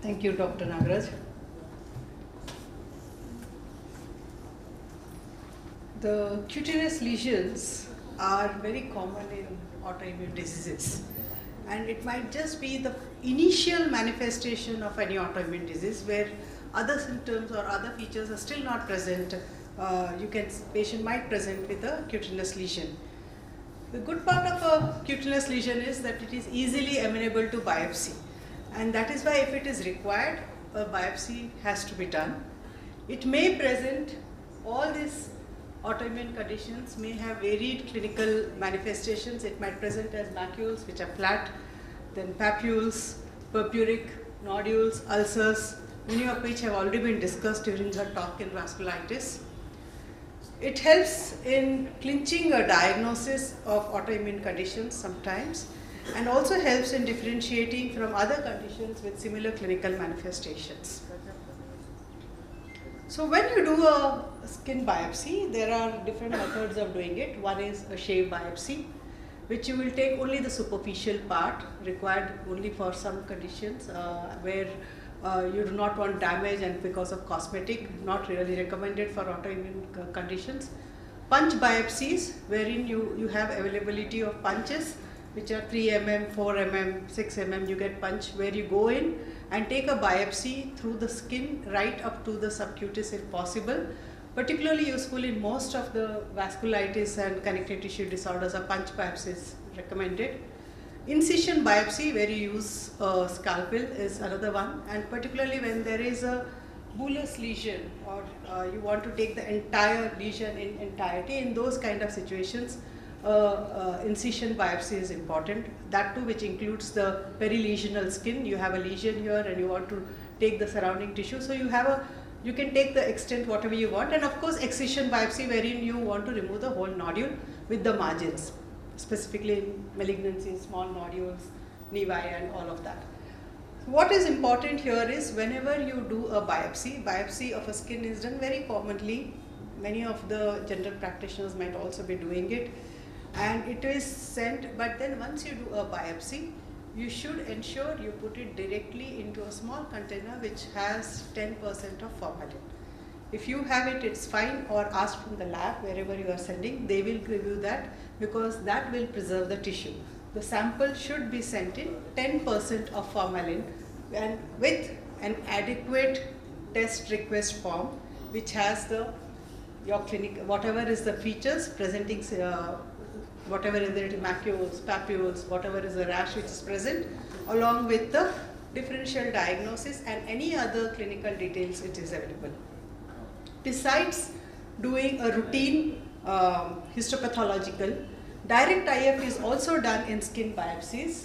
Thank you, Dr. Nagaraj. The cutaneous lesions are very common in autoimmune diseases, and it might just be the initial manifestation of any autoimmune disease where other symptoms or other features are still not present. Patient might present with a cutaneous lesion. The good part of a cutaneous lesion is that it is easily amenable to biopsy, and that is why if it is required, a biopsy has to be done. It may present all these autoimmune conditions may have varied clinical manifestations. It might present as macules which are flat, then papules, purpuric nodules, ulcers, many of which have already been discussed during the talk in vasculitis. It helps in clinching a diagnosis of autoimmune conditions sometimes, and also helps in differentiating from other conditions with similar clinical manifestations. So when you do a skin biopsy, there are different methods of doing it. One is a shave biopsy, which you will take only the superficial part, required only for some conditions where you do not want damage and because of cosmetic, not really recommended for autoimmune conditions. Punch biopsies, wherein you have availability of punches, which are 3 mm, 4 mm, 6 mm, you get punch where you go in and take a biopsy through the skin right up to the subcutis if possible. Particularly useful in most of the vasculitis and connective tissue disorders, a punch biopsy is recommended. Incision biopsy, where you use a scalpel, is another one, and particularly when there is a bullous lesion or you want to take the entire lesion in entirety, in those kind of situations, incision biopsy is important. That too, which includes the perilesional skin. You have a lesion here and you want to take the surrounding tissue, so you can take the extent whatever you want, and of course excision biopsy, wherein you want to remove the whole nodule with the margins, specifically in malignancies, small nodules, nevi and all of that. What is important here is whenever you do a biopsy of a skin is done very commonly. Many of the general practitioners might also be doing it, and it is sent, but then once you do a biopsy, you should ensure you put it directly into a small container which has 10% of formalin. If you have it, it's fine, or ask from the lab wherever you are sending, they will review that because that will preserve the tissue. The sample should be sent in 10% of formalin and with an adequate test request form which has your clinic, whatever is the features presenting, whatever is the macules, papules, whatever is the rash which is present, along with the differential diagnosis and any other clinical details which is available. Besides doing a routine histopathological, direct IF is also done in skin biopsies,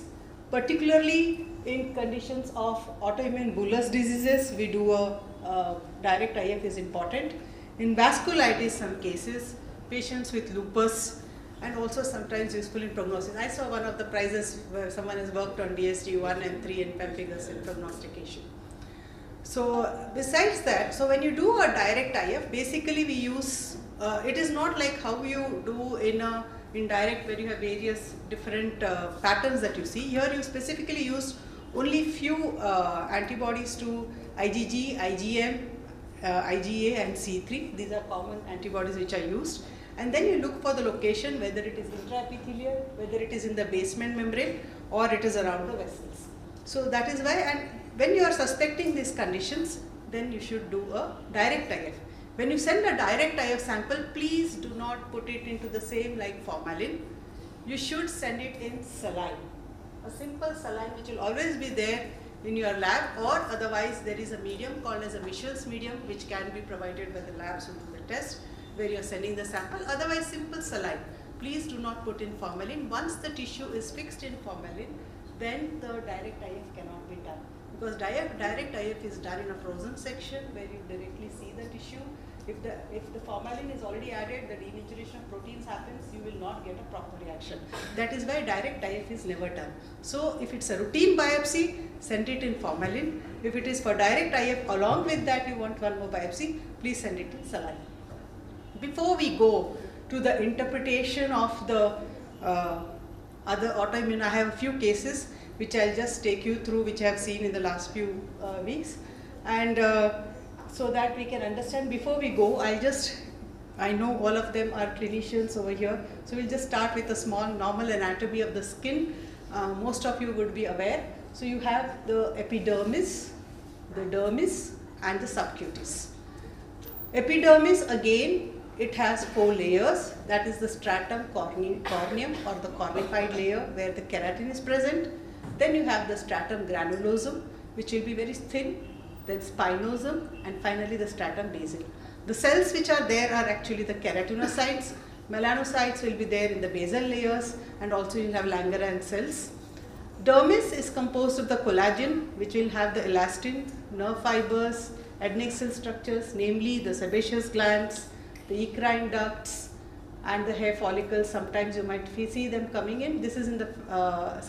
particularly in conditions of autoimmune bullous diseases. We do a direct IF is important. In vasculitis, some cases, patients with lupus, and also sometimes useful in prognosis. I saw one of the prizes where someone has worked on DST 1 and 3 in pemphigus in prognostication. So besides that, so when you do a direct IF, basically we use, it is not like how you do in direct where you have various different patterns that you see. Here you specifically use only few antibodies to IgG, IgM, IgA and C3. These are common antibodies which are used. And then you look for the location, whether it is intraepithelial, whether it is in the basement membrane, or it is around the vessels. So that is why, and when you are suspecting these conditions, then you should do a direct IF. When you send a direct IF sample, please do not put it into the same like formalin. You should send it in saline. A simple saline which will always be there in your lab, or otherwise there is a medium called as a Michel's medium which can be provided by the labs who do the test, where you are sending the sample. Otherwise simple saline. Please do not put in formalin. Once the tissue is fixed in formalin, then the direct IF cannot be done. Because direct IF is done in a frozen section where you directly see the tissue. If the formalin is already added, the denaturation of proteins happens, you will not get a proper reaction. That is why direct IF is never done. So if it's a routine biopsy, send it in formalin. If it is for direct IF, along with that you want one more biopsy, please send it in saline. Before we go to the interpretation of the other autoimmune, I have a few cases which I'll just take you through, which I have seen in the last few weeks. And so that we can understand, before we go, I know all of them are clinicians over here, so we'll just start with a small normal anatomy of the skin. Most of you would be aware. So you have the epidermis, the dermis, and the subcutis. Epidermis, again, it has 4 layers. That is the stratum corneum or the cornified layer where the keratin is present. Then you have the stratum granulosum, which will be very thin, then spinosum, and finally the stratum basal. The cells which are there are actually the keratinocytes. Melanocytes will be there in the basal layers, and also you will have Langerhans cells. Dermis is composed of the collagen, which will have the elastin, nerve fibers, adnexal structures, namely the sebaceous glands, the eccrine ducts, and the hair follicles. Sometimes you might see them coming in. This is in the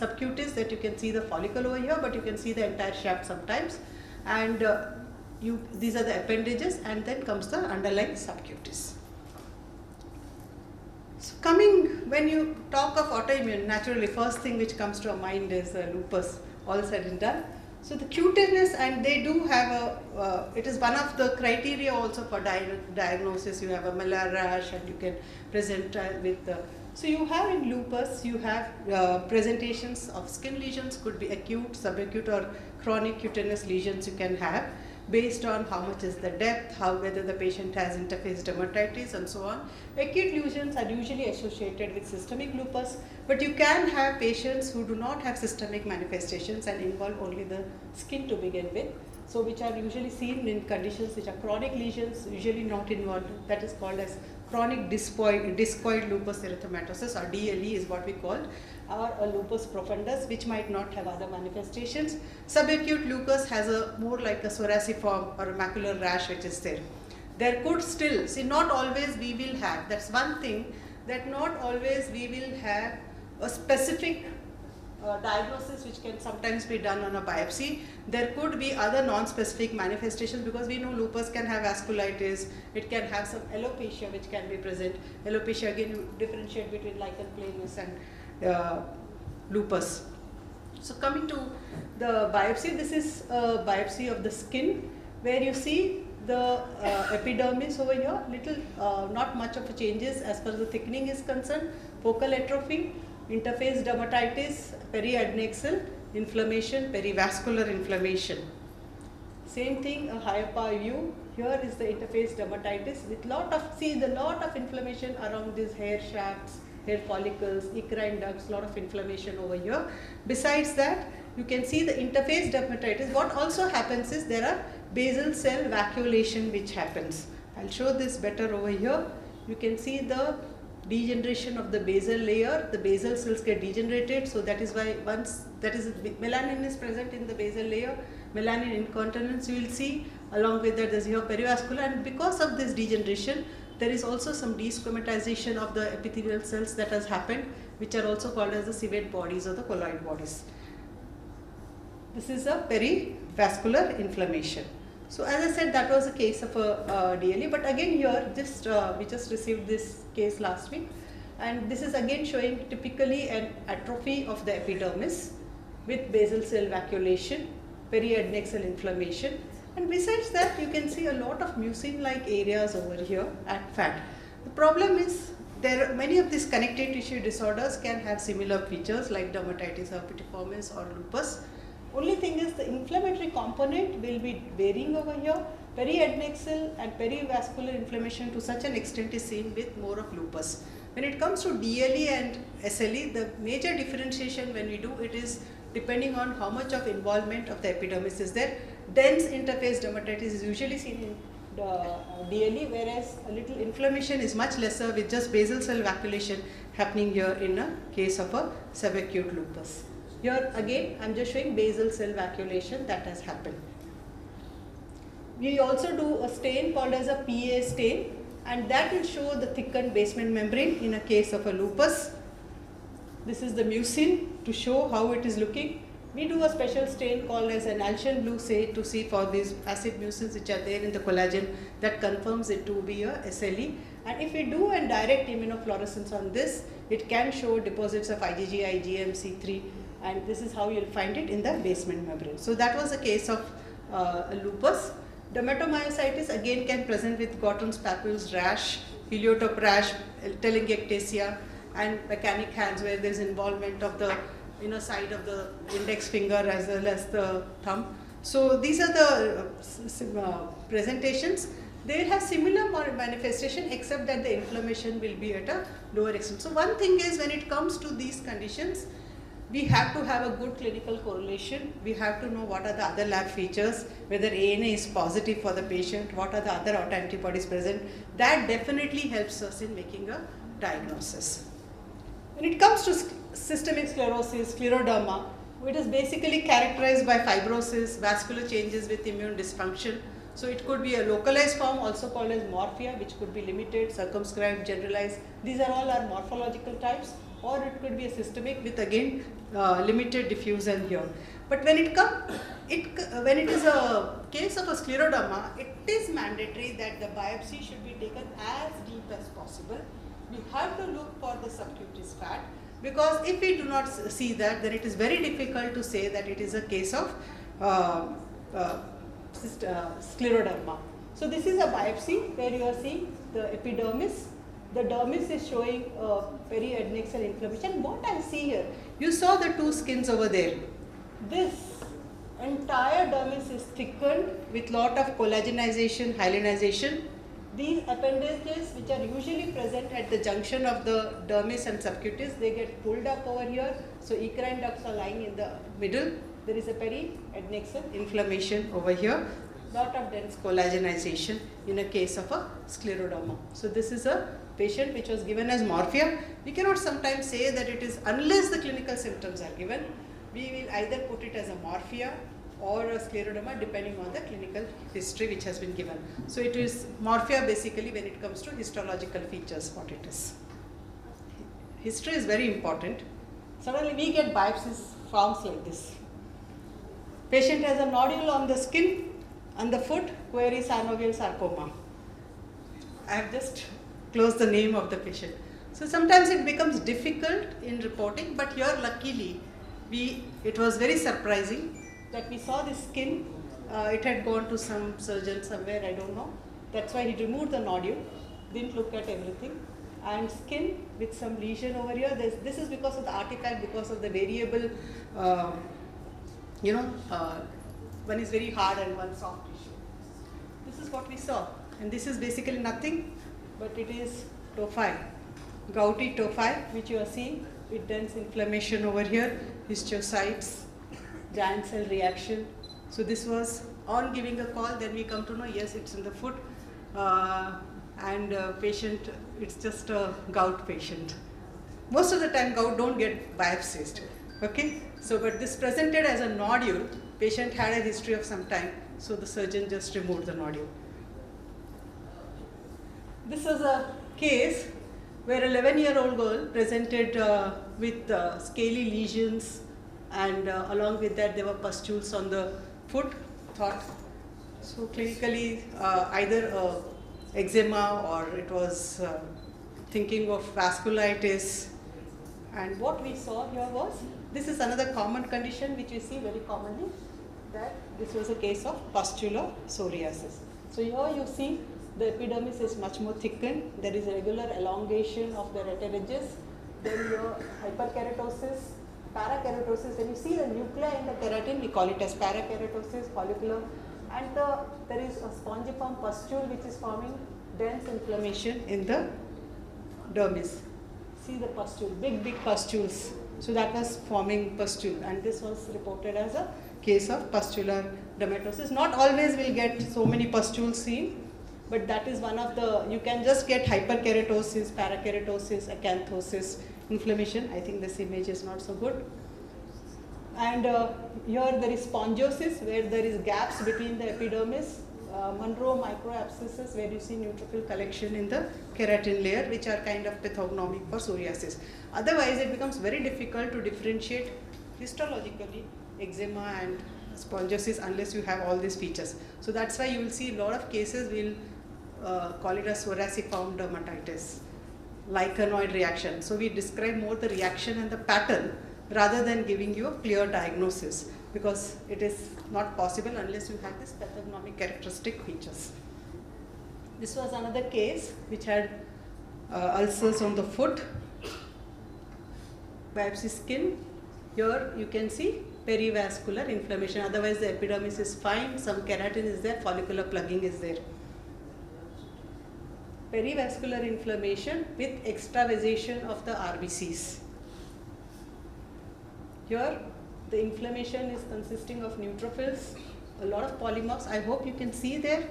subcutis that you can see the follicle over here, but you can see the entire shaft sometimes. And these are the appendages, and then comes the underlying subcutis. So when you talk of autoimmune, naturally first thing which comes to our mind is lupus, all said and done. So the cutaneous, and they do have it is one of the criteria also for diagnosis. You have a malar rash, and you can present with so you have in lupus, you have presentations of skin lesions, could be acute, subacute, or chronic cutaneous lesions you can have, based on how much is the depth, whether the patient has interface dermatitis, and so on. Acute lesions are usually associated with systemic lupus, but you can have patients who do not have systemic manifestations and involve only the skin to begin with. So which are usually seen in conditions which are chronic lesions, usually not involved. That is called as chronic discoid lupus erythematosus, or DLE is what we call, or a lupus profundus, which might not have other manifestations. Subacute lupus has a more like a psoriasiform or a macular rash which is there. There could still, see, not always we will have, that's one thing, that not always we will have a specific diagnosis which can sometimes be done on a biopsy. There could be other non-specific manifestations, because we know lupus can have vasculitis, it can have some alopecia which can be present. Alopecia, again, you differentiate between lichen planus and lupus. So coming to the biopsy, this is a biopsy of the skin, where you see the epidermis over here, not much of a changes as far as the thickening is concerned, focal atrophy, interface dermatitis, periadnexal inflammation, perivascular inflammation. Same thing, a higher power view. Here is the interface dermatitis with lot of inflammation around these hair shafts, hair follicles, eccrine ducts, lot of inflammation over here. Besides that, you can see the interface dermatitis. What also happens is there are basal cell vacuolation which happens. I'll show this better over here. You can see the degeneration of the basal layer. The basal cells get degenerated, so that is why once melanin is present in the basal layer, melanin incontinence you will see. Along with that, there's here perivascular, and because of this degeneration, there is also some desquamatization of the epithelial cells that has happened, which are also called as the civate bodies or the colloid bodies. This is a perivascular inflammation. So as I said, that was a case of a DLE, but again here, we just received this case last week, and this is again showing typically an atrophy of the epidermis with basal cell vacuolation, periadnexal inflammation, and besides that you can see a lot of mucin-like areas over here at fat. The problem is many of these connective tissue disorders can have similar features like dermatitis herpetiformis or lupus. Only thing is the inflammatory component will be varying over here. Periadnexal and perivascular inflammation to such an extent is seen with more of lupus. When it comes to DLE and SLE, the major differentiation when we do it is depending on how much of involvement of the epidermis is there. Dense interface dermatitis is usually seen in DLE, whereas a little inflammation is much lesser with just basal cell vacuolation happening here in a case of a subacute lupus. Here again, I am just showing basal cell vacuolation that has happened. We also do a stain called as a PA stain, and that will show the thickened basement membrane in a case of a lupus. This is the mucin to show how it is looking. We do a special stain called as an Alcian blue to see for these acid mucins which are there in the collagen, that confirms it to be a SLE. And if we do a direct immunofluorescence on this, it can show deposits of IgG, IgM, C3, and this is how you'll find it in the basement membrane. So that was a case of lupus. Dermatomyositis again can present with Gordon's papules rash, heliotrope rash, telangiectasia, and mechanic hands where there is involvement of the inner side of the index finger as well as the thumb. So these are the presentations. They have similar manifestation except that the inflammation will be at a lower extent. So one thing is, when it comes to these conditions, we have to have a good clinical correlation. We have to know what are the other lab features, whether ANA is positive for the patient, what are the other autoantibodies present. That definitely helps us in making a diagnosis. When it comes to systemic sclerosis, scleroderma, it is basically characterized by fibrosis, vascular changes with immune dysfunction. So it could be a localized form, also called as morphia, which could be limited, circumscribed, generalized. These are all our morphological types. Or it could be a systemic with again limited diffusion here. But when it is a case of a scleroderma, it is mandatory that the biopsy should be taken as deep as possible. We have to look for the subcutaneous fat, because if we do not see that, then it is very difficult to say that it is a case of scleroderma. So this is a biopsy where you are seeing the epidermis. The dermis is showing peri-adnexal inflammation. What I see here, you saw the two skins over there. This entire dermis is thickened with lot of collagenization, hyalinization. These appendages, which are usually present at the junction of the dermis and subcutaneous, they get pulled up over here. So eccrine ducts are lying in the middle. There is a peri-adnexal inflammation over here. Lot of dense collagenization in a case of a scleroderma. So this is a patient which was given as morphia. We cannot sometimes say that it is, unless the clinical symptoms are given, we will either put it as a morphia or a scleroderma depending on the clinical history which has been given. So it is morphia basically when it comes to histological features, what it is. History is very important. Suddenly we get biopsies forms like this. Patient has a nodule on the skin, on the foot, query synovial sarcoma. I have just closed the name of the patient. So sometimes it becomes difficult in reporting, but here luckily it was very surprising that we saw this skin. It had gone to some surgeon somewhere, I don't know. That's why he removed the nodule, didn't look at everything. And skin with some lesion over here. This is because of the artifact, because of the variable, one is very hard and one soft tissue. This is what we saw. And this is basically nothing, but it is tophi, gouty tophi, which you are seeing with dense inflammation over here, histiocytes, giant cell reaction. So this was on giving a call, then we come to know, yes, it's in the foot, and patient, it's just a gout patient. Most of the time gout don't get biopsied, okay? So, but this presented as a nodule, patient had a history of some time, so the surgeon just removed the nodule. This is a case where an 11-year-old girl presented with scaly lesions, and along with that there were pustules on the foot, so clinically either eczema or it was thinking of vasculitis. And what we saw here was, this is another common condition which we see very commonly, that this was a case of pustular psoriasis. So here you see the epidermis is much more thickened, there is a regular elongation of the rete-ridges, then your hyperkeratosis, parakeratosis. When you see the nuclei in the keratin, we call it as parakeratosis, follicular, and there is a spongiform pustule which is forming dense inflammation in the dermis. See the pustule, big pustules. So that was forming pustule, and this was reported as a case of pustular dermatosis. Not always will get so many pustules seen, but that is one of the, you can just get hyperkeratosis, parakeratosis, acanthosis, inflammation. I think this image is not so good. And here there is spongiosis, where there is gaps between the epidermis, Monroe microabscesses, where you see neutrophil collection in the keratin layer, which are kind of pathognomic for psoriasis. Otherwise, it becomes very difficult to differentiate histologically eczema and spongiosis unless you have all these features. So that's why you will see a lot of cases we'll call it a psoriasiform dermatitis, lichenoid reaction. So we describe more the reaction and the pattern, rather than giving you a clear diagnosis, because it is not possible unless you have these pathognomic characteristic features. This was another case which had ulcers on the foot, biopsy skin. Here you can see perivascular inflammation, otherwise the epidermis is fine, some keratin is there, follicular plugging is there. Perivascular inflammation with extravasation of the RBCs. Here the inflammation is consisting of neutrophils, a lot of polymorphs. I hope you can see there,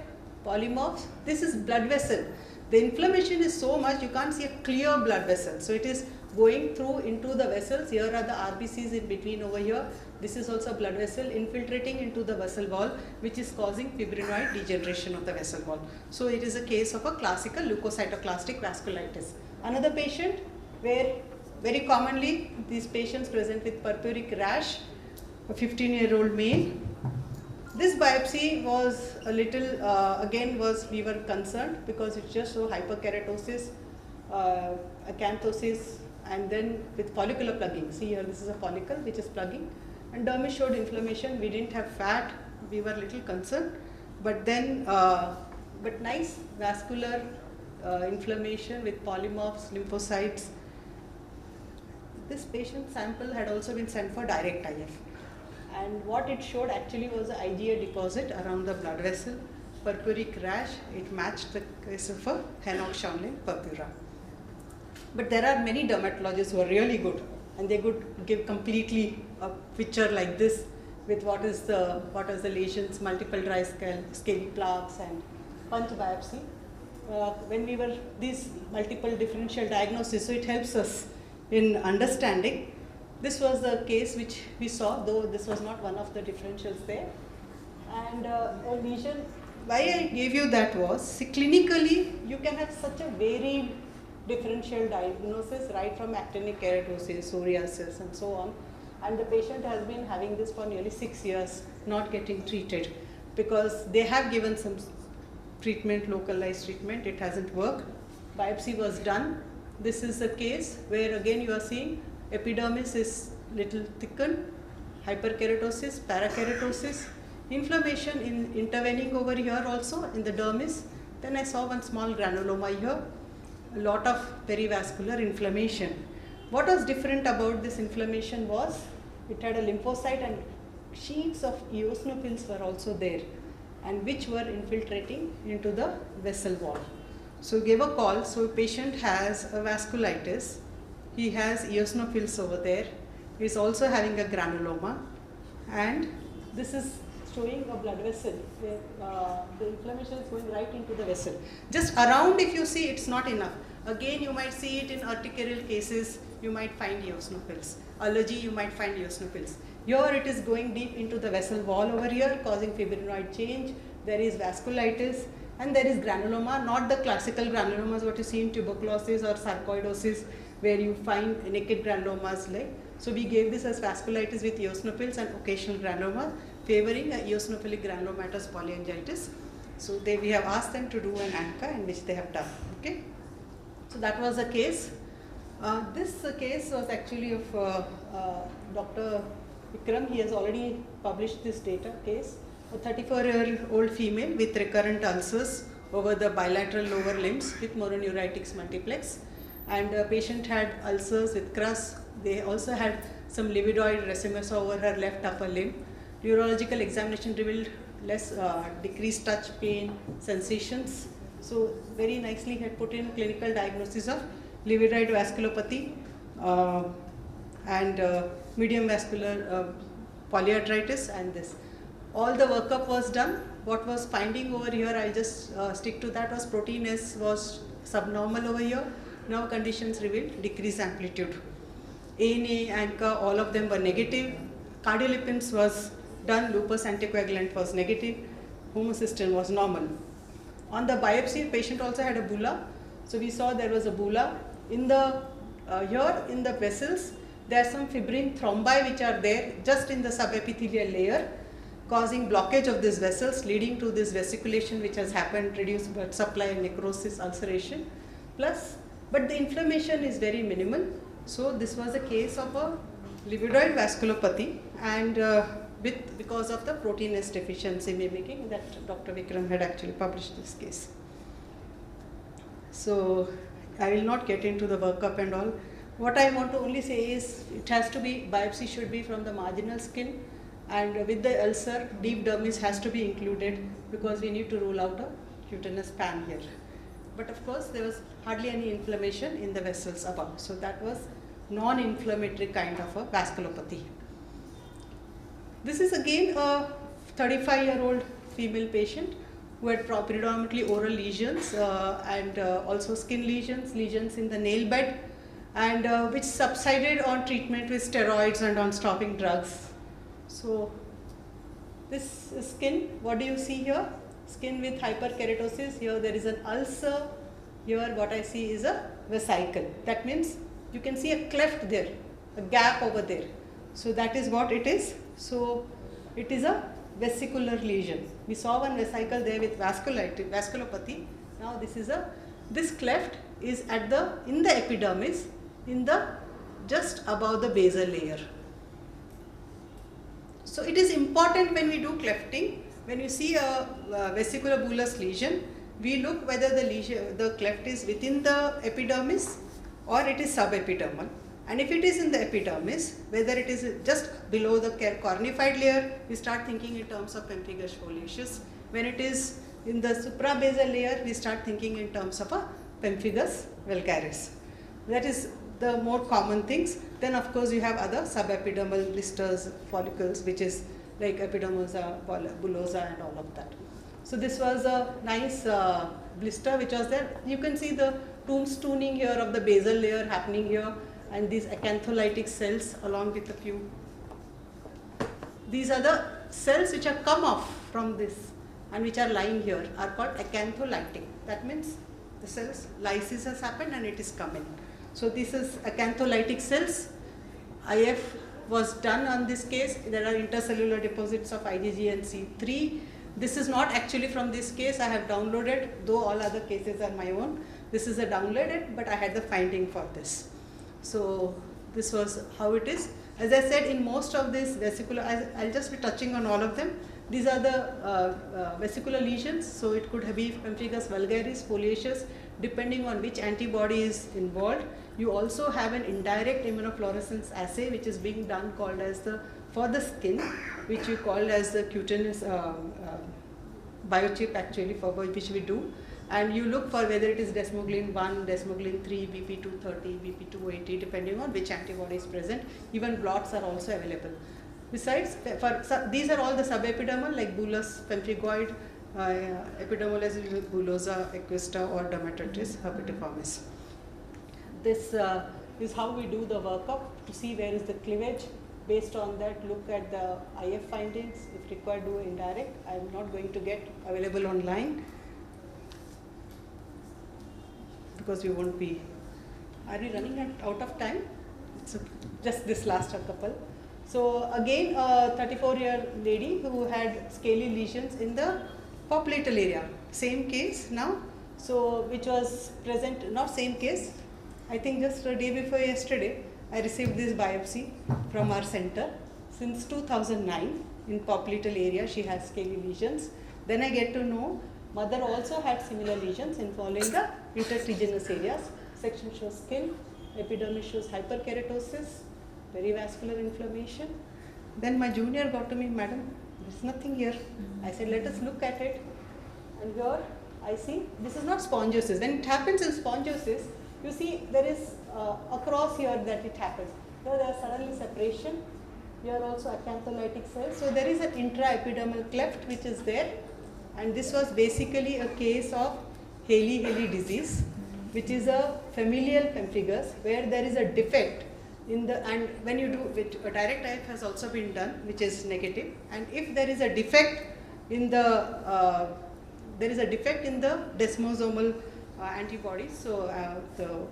polymorphs. This is blood vessel. The inflammation is so much you can't see a clear blood vessel. So it is going through into the vessels. Here are the RBCs in between over here. This is also a blood vessel infiltrating into the vessel wall, which is causing fibrinoid degeneration of the vessel wall. So it is a case of a classical leukocytoclastic vasculitis. Another patient where very commonly these patients present with purpuric rash, a 15-year-old male. This biopsy was a little, we were concerned because it just showed hyperkeratosis, acanthosis, and then with follicular plugging. See here, this is a follicle which is plugging, and dermis showed inflammation. We didn't have fat, we were a little concerned, but then, but nice vascular inflammation with polymorphs, lymphocytes. This patient sample had also been sent for direct IF. And what it showed actually was an IgA deposit around the blood vessel, purpuric rash. It matched the case of a Henoch-Schönlein purpura. But there are many dermatologists who are really good, and they could give completely a picture like this with what are the lesions, multiple dry scaly plaques, and punch biopsy. When we were these multiple differential diagnosis, so it helps us in understanding. This was the case which we saw, though this was not one of the differentials there. And a lesion, why I gave you that was, see, clinically you can have such a varied differential diagnosis, right from actinic keratosis, psoriasis, and so on. And the patient has been having this for nearly 6 years, not getting treated, because they have given some treatment, localized treatment, it hasn't worked. Biopsy was done. This is a case where again you are seeing epidermis is little thickened, hyperkeratosis, parakeratosis, inflammation in intervening over here also in the dermis. Then I saw one small granuloma here, a lot of perivascular inflammation. What was different about this inflammation was it had a lymphocyte, and sheets of eosinophils were also there, and which were infiltrating into the vessel wall. So gave a call, so patient has a vasculitis, he has eosinophils over there, he is also having a granuloma, and this is showing a blood vessel where the inflammation is going right into the vessel. Just around, if you see, it's not enough. Again, you might see it in urticarial cases, you might find eosinophils. Allergy, you might find eosinophils. Here it is going deep into the vessel wall over here, causing fibrinoid change. There is vasculitis, and there is granuloma, not the classical granulomas what you see in tuberculosis or sarcoidosis, where you find naked granulomas like. So we gave this as vasculitis with eosinophils and occasional granuloma, favoring a eosinophilic granulomatous polyangiitis. So we have asked them to do an ANCA, in which they have done. Okay. So that was the case. This case was actually of Dr. Vikram. He has already published this data case. A 34-year-old female with recurrent ulcers over the bilateral lower limbs with mononeuritis multiplex, and the patient had ulcers with crus. They also had some livedoid racemes over her left upper limb. Neurological examination revealed decreased touch, pain, sensations. So very nicely had put in clinical diagnosis of livedoid vasculopathy and medium vascular polyarthritis, and this. All the workup was done. What was finding over here, I just stick to that, was protein S was subnormal over here. Now conditions revealed decreased amplitude. ANA, ANCA, all of them were negative. Cardiolipins was done, lupus anticoagulant was negative, homocysteine was normal. On the biopsy, patient also had a bulla. So we saw there was a bulla. In the here in the vessels, there are some fibrin thrombi which are there just in the subepithelial layer, causing blockage of these vessels, leading to this vesiculation which has happened, reduced blood supply, necrosis, ulceration, plus, but the inflammation is very minimal. So this was a case of a livedoid vasculopathy, and because of the protein S deficiency mimicking that Dr. Vikram had actually published this case. So I will not get into the workup and all. What I want to only say is it has to be, biopsy should be from the marginal skin, and with the ulcer, deep dermis has to be included because we need to rule out a cutaneous pan here. But of course there was hardly any inflammation in the vessels above. So that was non-inflammatory kind of a vasculopathy. This is again a 35-year-old female patient who had predominantly oral lesions and also skin lesions in the nail bed, and which subsided on treatment with steroids and on stopping drugs. So this is skin. What do you see here? Skin with hyperkeratosis. Here there is an ulcer. Here what I see is a vesicle. That means you can see a cleft there, a gap over there. So that is what it is. So it is a vesicular lesion. We saw one vesicle there with vasculopathy. Now this cleft is in the epidermis, just above the basal layer. So it is important when we do clefting, when you see a vesicular bullous lesion, we look whether the cleft is within the epidermis or it is subepidermal. And if it is in the epidermis, whether it is just below the cornified layer, we start thinking in terms of pemphigus foliaceus. When it is in the suprabasal layer, we start thinking in terms of a pemphigus vulgaris. That is the more common things. Then of course you have other subepidermal blisters, follicles, which is like epidermosa, bullosa and all of that. So this was a nice blister which was there. You can see the tombstoning here of the basal layer happening here, and these acantholytic cells along with a few. These are the cells which have come off from this and which are lying here are called acantholytic. That means the cells, lysis has happened and it is coming. So this is acantholytic cells. IF was done on this case. There are intercellular deposits of IgG and C3. This is not actually from this case. I have downloaded, though all other cases are my own. This is a downloaded, but I had the finding for this. So this was how it is. As I said, in most of these vesicular, I'll just be touching on all of them. These are the vesicular lesions. So it could be pemphigus vulgaris, foliaceus, depending on which antibody is involved. You also have an indirect immunofluorescence assay which is being done called as for the skin, which we call as the cutaneous biochip actually, for which we do. And you look for whether it is desmoglein 1, desmoglein 3, BP230, BP280, depending on which antibody is present. Even blots are also available. Besides, these are all the subepidermal like bullous, pemphigoid, epidermolysis bullosa, equista or dermatitis herpetiformis. This is how we do the workup to see where is the cleavage. Based on that, look at the IF findings. If required, do indirect. I am not going to get available online because we won't be. Are we running out of time? So just this last couple. So again, a 34-year lady who had scaly lesions in the popliteal area. Same case now. So which was present, not same case. I think just a day before yesterday, I received this biopsy from our center. Since 2009, in popliteal area, she has scaly lesions. Then I get to know mother also had similar lesions involving the intertriginous areas. Section shows skin, epidermis shows hyperkeratosis, perivascular inflammation. Then my junior got to me, madam, there's nothing here. I said, let us look at it. And here I see, this is not spongiosis. When it happens in spongiosis, you see there is across here that it happens. Here there is suddenly separation. Here also acantholytic cells. So there is an intraepidermal cleft which is there. And this was basically a case of Haley disease, which is a familial pemphigus where there is a defect in the, and when you do, a direct IF has also been done, which is negative. And if there is a defect in the, desmosomal antibodies, so the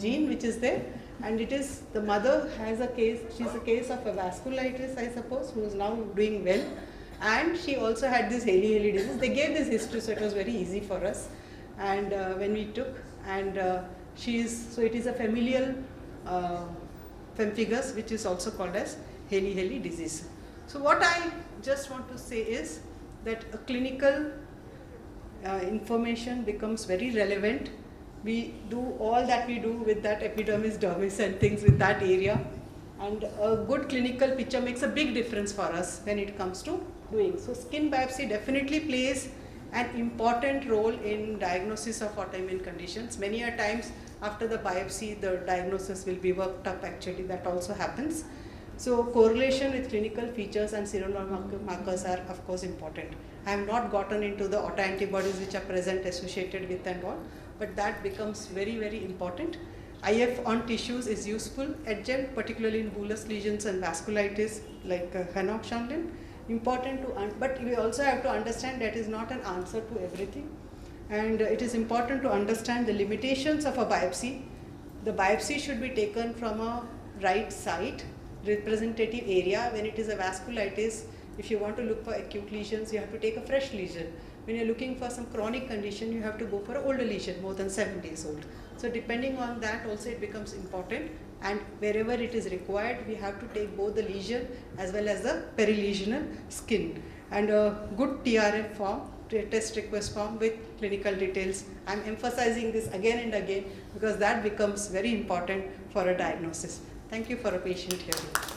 gene which is there, and it is, the mother has a case, she's a case of a vasculitis, I suppose, who is now doing well. And she also had this Haley disease. They gave this history, so it was very easy for us. And when we took, and so it is a familial pemphigus, which is also called as Haley disease. So what I just want to say is that a clinical information becomes very relevant. We do all that we do with that epidermis, dermis and things with that area, and a good clinical picture makes a big difference for us when it comes to doing. So skin biopsy definitely plays an important role in diagnosis of autoimmune conditions. Many a times after the biopsy, the diagnosis will be worked up actually, that also happens. So correlation with clinical features and markers are of course important. I have not gotten into the autoantibodies which are present associated with and all, but that becomes very, very important. IF on tissues is useful, adjunct, particularly in bullous lesions and vasculitis like Hanoch-Schönlein. Important to, but we also have to understand that is not an answer to everything. And it is important to understand the limitations of a biopsy. The biopsy should be taken from a right site, representative area. When it is a vasculitis, if you want to look for acute lesions, you have to take a fresh lesion. When you're looking for some chronic condition, you have to go for an older lesion, more than 7 days old. So depending on that also it becomes important, and wherever it is required, we have to take both the lesion as well as the perilesional skin. And a good TRF form, test request form with clinical details. I'm emphasizing this again and again because that becomes very important for a diagnosis. Thank you for a patient hearing.